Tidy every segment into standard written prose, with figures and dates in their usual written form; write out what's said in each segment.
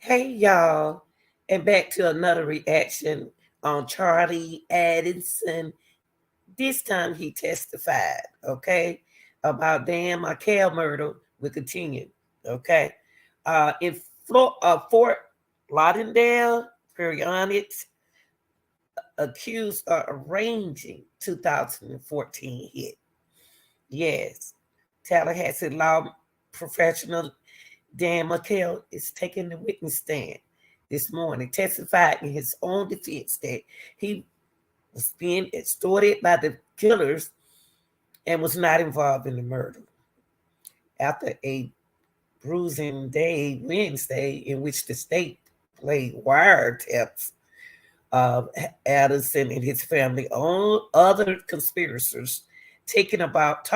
Hey y'all, and back to another reaction on Charlie Adelson. This time he testified, okay, about Dan Michael murder. We continue, okay. In Fort Lauderdale, Perionics accused of arranging 2014 hit. Yes, Tallahassee law professional Dan McHale is taking the witness stand this morning, testified in his own defense that he was being extorted by the killers and was not involved in the murder. After a bruising day Wednesday in which the state played wiretaps of Addison and his family on other conspirators talking about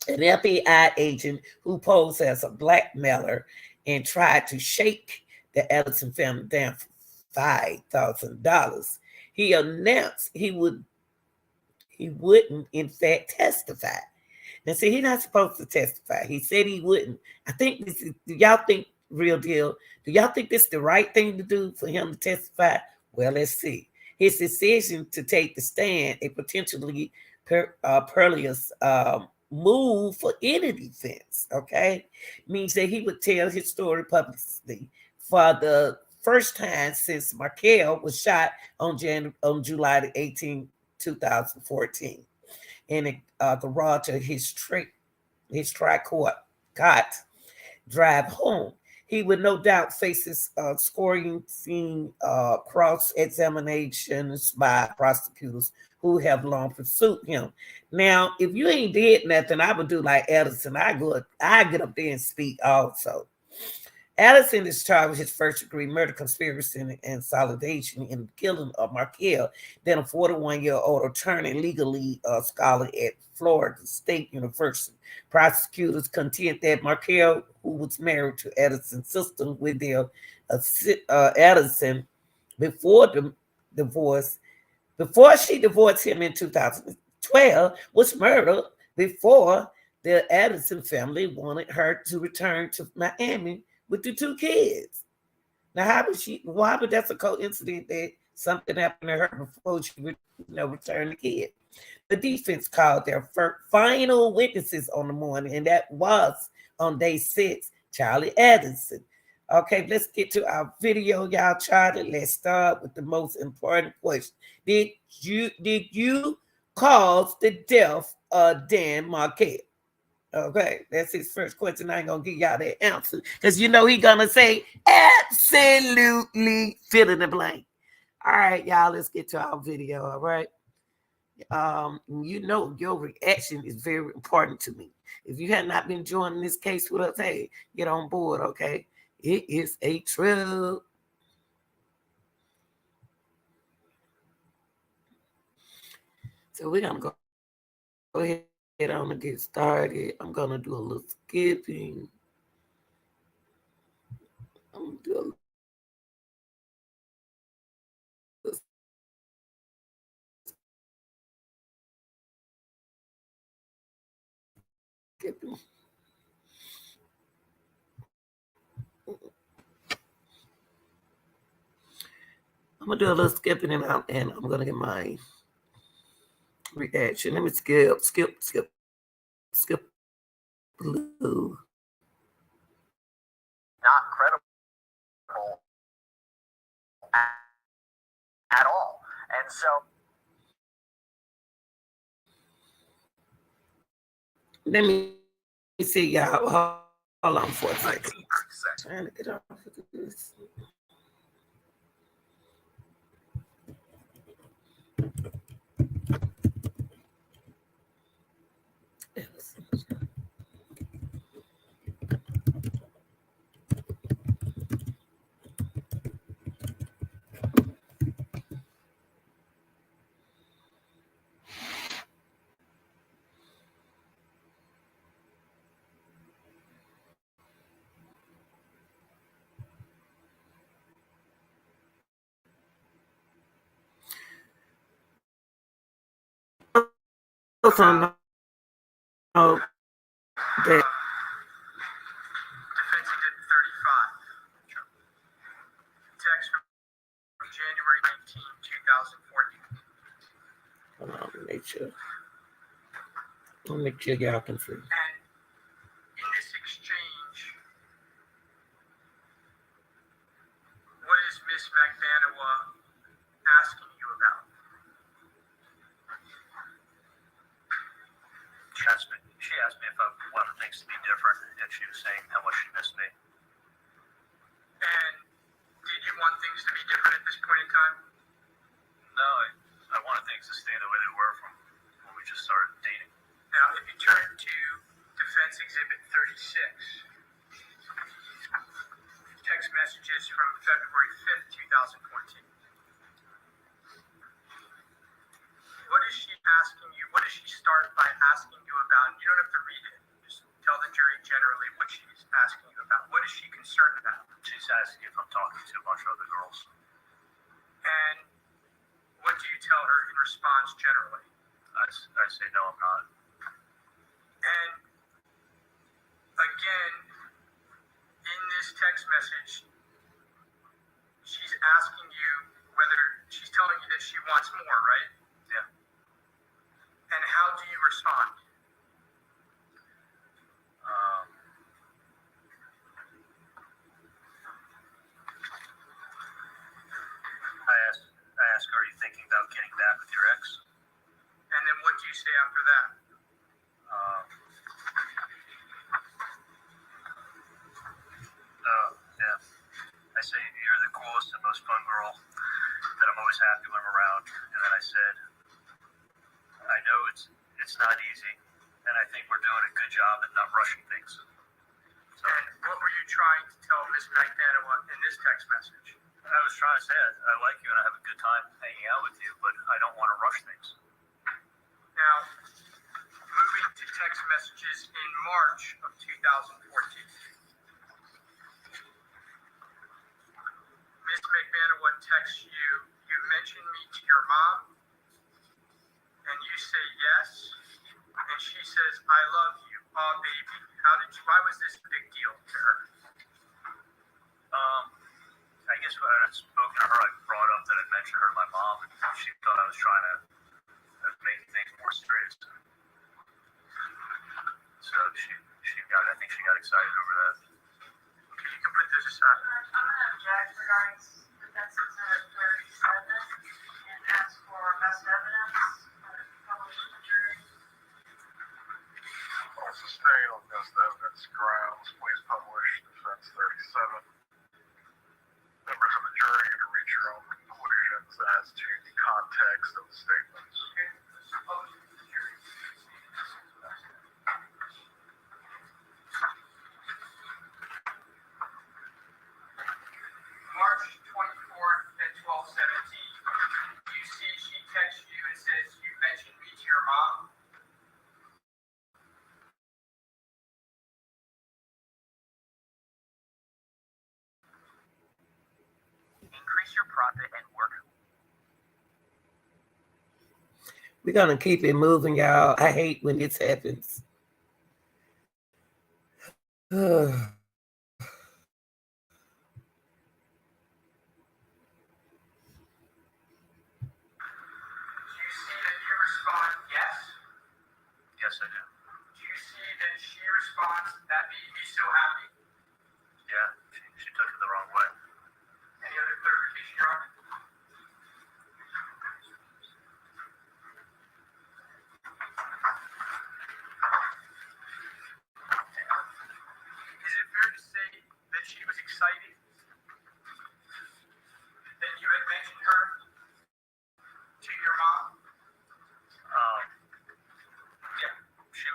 an FBI agent who posed as a blackmailer and tried to shake the Adelson family down for $5,000. He announced he wouldn't in fact testify. Now see, he's not supposed to testify. He said he wouldn't. I think this is, do y'all think, real deal, do y'all think this is the right thing to do for him to testify? Well, let's see. His decision to take the stand, a potentially perilous move for any defense, okay, means that he would tell his story publicly for the first time since Markel was shot on July the 18th, 2014, in a garage of his tri-court cot drive home. He would no doubt face his scoring scene cross-examinations by prosecutors who have long pursued him. Now, if you ain't did nothing, I would do like Edison. I get up there and speak also. Adelson is charged with his first-degree murder, conspiracy, and solidation in the killing of Markel, then a 41-year-old attorney, legally scholar at Florida State University. Prosecutors contend that Markel, who was married to Addison's sister, with their Addison before the divorce, before she divorced him in 2012, was murdered before the Addison family wanted her to return to Miami with the two kids. Now, why would that's a coincidence that something happened to her before she would, return the kid? The defense called their final witnesses on the morning, and that was on day 6, Charlie Adelson. Okay, let's get to our video, y'all. Charlie, let's start with the most important question. Did you cause the death of Dan Marquette? Okay, that's his first question. I ain't gonna give y'all that answer because he gonna say absolutely fill in the blank. All right, y'all, let's get to our video. All right. Your reaction is very important to me. If you have not been joining this case with us, hey, get on board, okay? It is a trip. So we're gonna go ahead on and get started. I'm gonna do a little skipping. I'm gonna do a little skipping. I'm gonna do a little skipping and I'm gonna get my reaction. Let me skip blue. Not credible at all. And so let me see y'all. Hold on for a second. Trying to get off of this. Also know that defense did 35. Hold on, make sure. I'll make sure y'all can see. And in this exchange, what is Miss McManawa asking you about? She asked me if I wanted things to be different, and she was saying how much she missed me. And did you want things to be different at this point in time? No, I wanted things to stay the way they were from when we just started dating. Now, if you turn to Defense Exhibit 36, text messages from February 5th, 2014. What is she asking you? What does she start by asking you about? You don't have to read it. Just tell the jury generally what she's asking you about. What is she concerned about? She's asking if I'm talking to a bunch of other girls. And what do you tell her in response generally? I say, no, I'm not. And again, in this text message, she's asking you whether she's telling you that she wants more, right? Yeah. And how do you respond? I ask her, are you thinking about getting back with your ex? And then what do you say after that? Yeah. I say, you're the coolest and most fun girl that I'm always happy when I'm around. And then I said, I know it's not easy, and I think we're doing a good job at not rushing things. So, And what were you trying to tell Miss McManawa in this text message? I was trying to say, I like you and I have a good time hanging out with you, but I don't want to rush things. Now, moving to text messages in March of 2014. Miss McManawa texts you, you mentioned me to your mom, and you say yes, and she says, I love you. Oh, baby. Why was this a big deal to her? I guess when I had spoken to her, I brought up that I mentioned her to my mom, and she thought I was trying to make things more serious. So I think she got excited over that. Okay, you can put this aside. I'm going to object regarding Defense Exhibit 37 and ask for best evidence published to the jury. On sustained on best evidence grounds, please publish Defense 37. Members of the jury are to reach your own conclusions as to the context of the statements. Okay, this is published to the jury. March 24th at 12:17. You see she texts you and says, you mentioned me to your mom? Increase your profit and work. We're gonna keep it moving, y'all. I hate when this happens. Do you see that you respond yes? Yes, I do. Do you see that she responds, that made me so happy? Yeah, she took it the wrong way. Any other clarification, Your Honor? Is it fair to say that she was excited that you had mentioned her to your mom? Yeah, she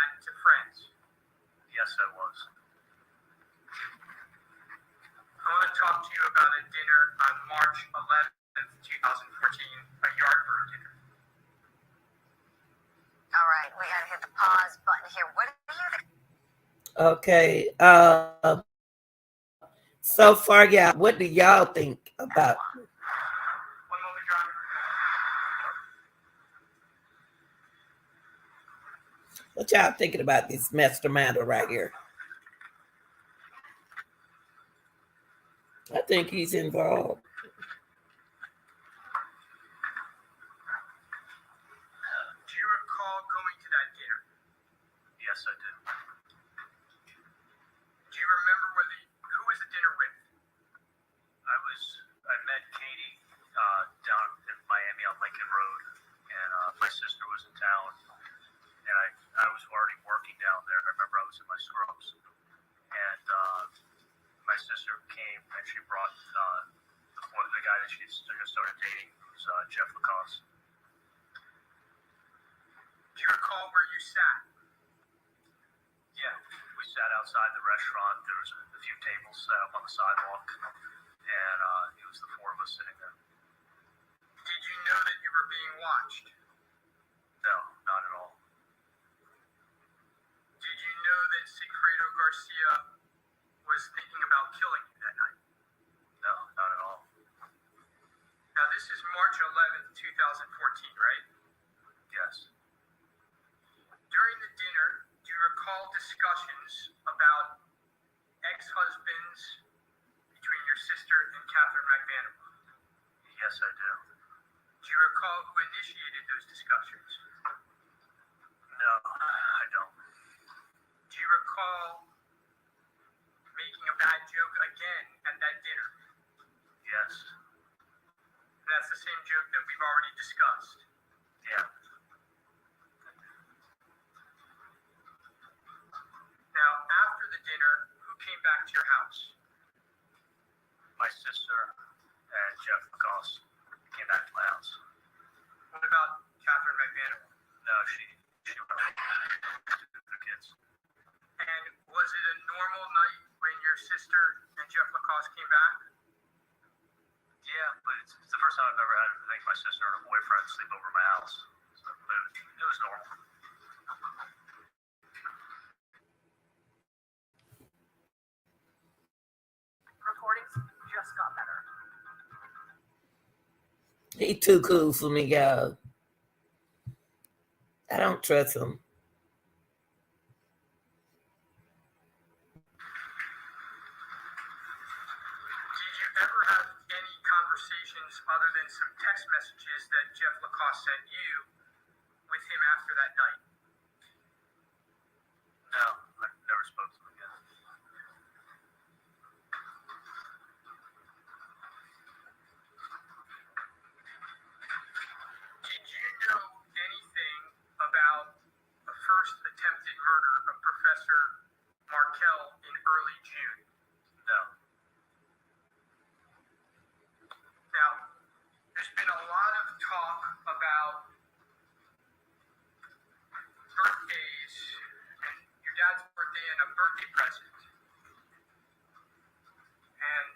that to friends? Yes, I was. I want to talk to you about a dinner on March 11th, 2014, a Yardbird dinner. All right, we gotta hit the pause button here. What do you think? Okay. So far, y'all, what do y'all think about? One moment, John. What y'all thinking about this masterminder right here? I think he's involved. Do you recall going to that dinner? Yes, I do. Do you remember who was the dinner with? I met Katie down in Miami on Lincoln Road, and my sister was in town, and I was already working down there. I remember I was in my scrubs, and my sister came and she brought the guy that she started dating, who's Jeff Lacoste. Do you recall where you sat? Yeah, we sat outside the restaurant. There was a few tables set up on the sidewalk, and it was the four of us sitting there. Did you know that you were being watched? No, not at all. Did you know that Sigfredo Garcia was thinking about killing you that night? No, not at all. Now, this is March 11th, 2014, right? Yes. During the dinner, do you recall discussions about ex-husbands between your sister and Catherine McVanderbilt? Yes, I do. Do you recall who initiated those discussions? No, I don't. Do you recall making a bad joke again at that dinner? Yes. And that's the same joke that we've already discussed. Yeah. Now, after the dinner, who came back to your house? My sister and Jeff Lacoste came back to my house. What about Catherine McVanderbilt? No, she went to the kids. And was it a normal night when your sister and Jeff Lacoste came back? Yeah, but it's the first time I've ever had, I think, my sister and her boyfriend sleep over my house. So, but it was normal. Recordings just got better. He too cool for me, y'all. I don't trust him. Did you ever have any conversations other than some text messages that Jeff Lacoste sent you with him after that night? No, I never spoke to him again. Did you know anything about the first attempted murder of Professor Markel in early June? No. Now, there's been a lot of talk about birthdays and your dad's birthday and a birthday present. And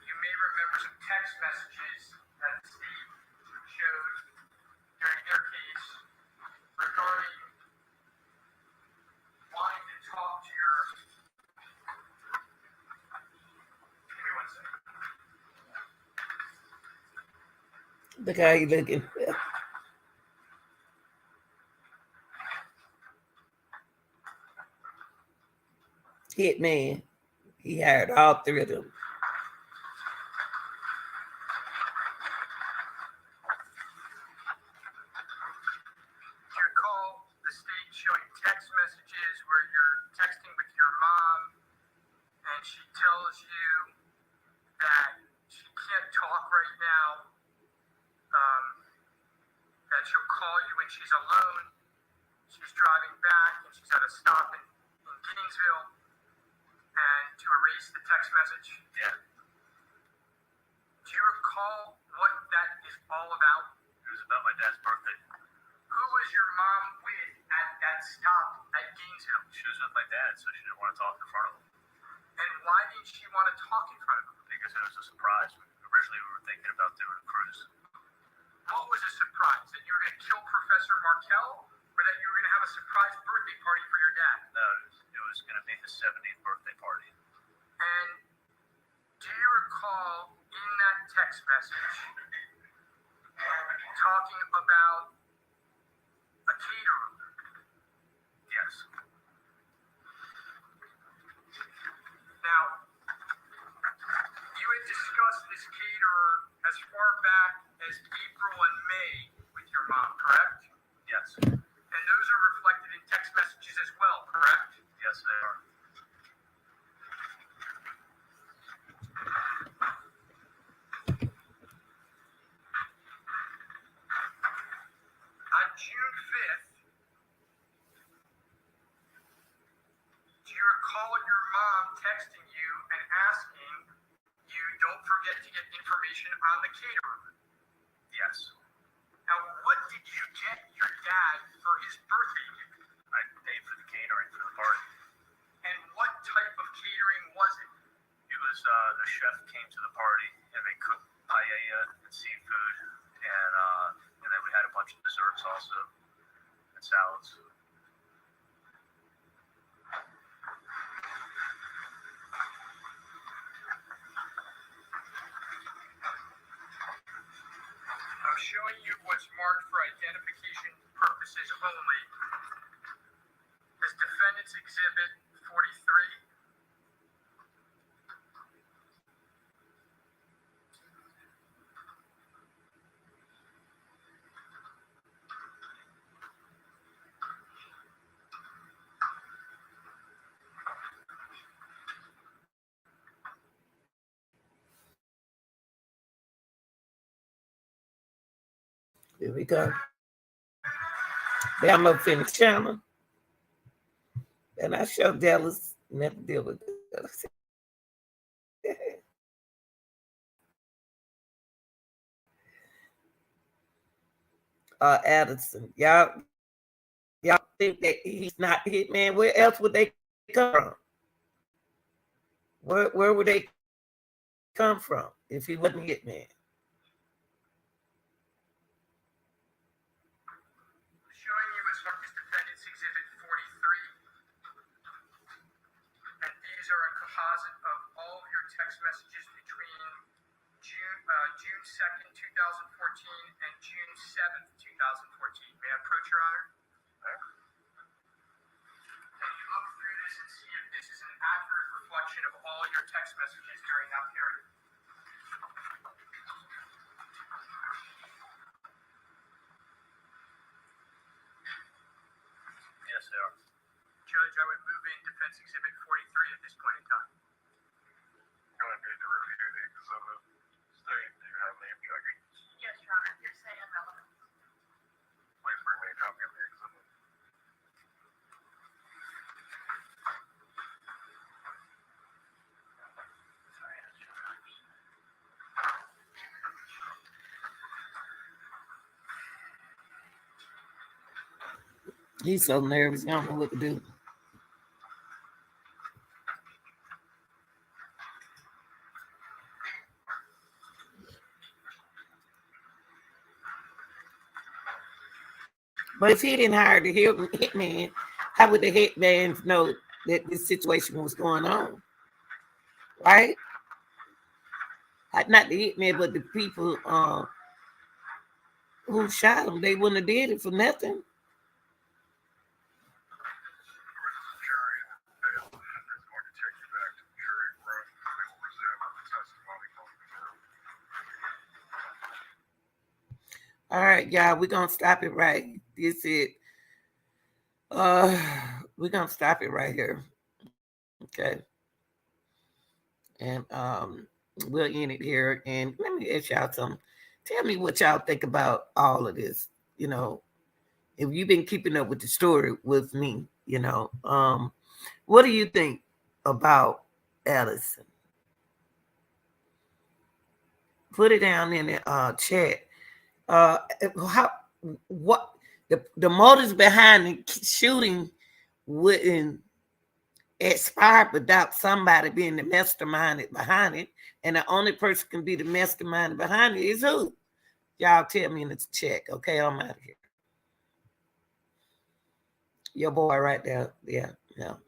you may remember some text messages that Steve showed during their case regarding wanting to talk to your. Give me 1 second. Look how he looking. Hitman. He hired all three of them. Do you recall the state showing text messages where you're texting with your mom and she tells you that she can't talk right now, that she'll call you when she's alone, she's driving back and she's at a stop in Gainesville, and to erase the text message? Yeah. Do you recall what that is all about? It was about my dad's birthday. Who was your mom with at that dad stopped at Gainesville? She was with my dad, so she didn't want to talk in front of him. And why didn't she want to talk in front of him? Because it was a surprise. Originally, we were thinking about doing a cruise. What was a surprise? That you were going to kill Professor Markel? Or that you were going to have a surprise birthday party for your dad? No, it was going to be his 70th birthday party. And do you recall in that text message talking about a caterer? Yes. Now, you had discussed this caterer as far back as April and May with your mom, correct? Yes. And those are reflected in text messages as well, correct? Yes, they are. On June 5th, do you recall your mom texting you and asking you, don't forget to get information on the caterer? Yes. Now, what did you get your dad for his birthday gift? I paid for the catering for the party. And what type of catering was it? It was the chef came to the party and they cooked paella and seafood, and then we had a bunch of desserts also and salads. I'm showing you what's marked for identification purposes only as Defendant's Exhibit 43. Here we go. Then I'm gonna finish channel. And I show Dallas never deal with Dallas. Adelson. Y'all think that he's not the hitman? Where else would they come from? Where would they come from if he wasn't hitman? Showing you what's marked as Defendant's Exhibit 43. And these are a composite of all of your text messages between June 2nd, 2014 and June 7th, 2014. May I approach, Your Honor? Can you look through this and see if this is an accurate reflection of all your text messages during that period? Yes, they are. Judge, I would move in Defense Exhibit 43 at this point in time. Going to need to review the exhibit. State, do you have any objections? Yes, Your Honor, you're saying relevant. Please bring me a copy of the exhibit. He's so nervous, he don't know what to do. But if he didn't hire the hitman, how would the hitman know that this situation was going on? Right? Not the hitman, but the people who shot him, they wouldn't have did it for nothing. Jury is going to take you back to the jury room. They will resume the testimony going through. All right, y'all, we're gonna stop it right. This is we're gonna stop it right here. Okay. And we'll end it here. And let me ask y'all something. Tell me what y'all think about all of this. You know, if you've been keeping up with the story with me, you know, what do you think about Adelson? Put it down in the chat. What The motives behind the shooting wouldn't expire without somebody being the mastermind behind it. And the only person can be the mastermind behind it is who? Y'all tell me in the check. Okay, I'm out of here. Your boy right there. Yeah, yeah.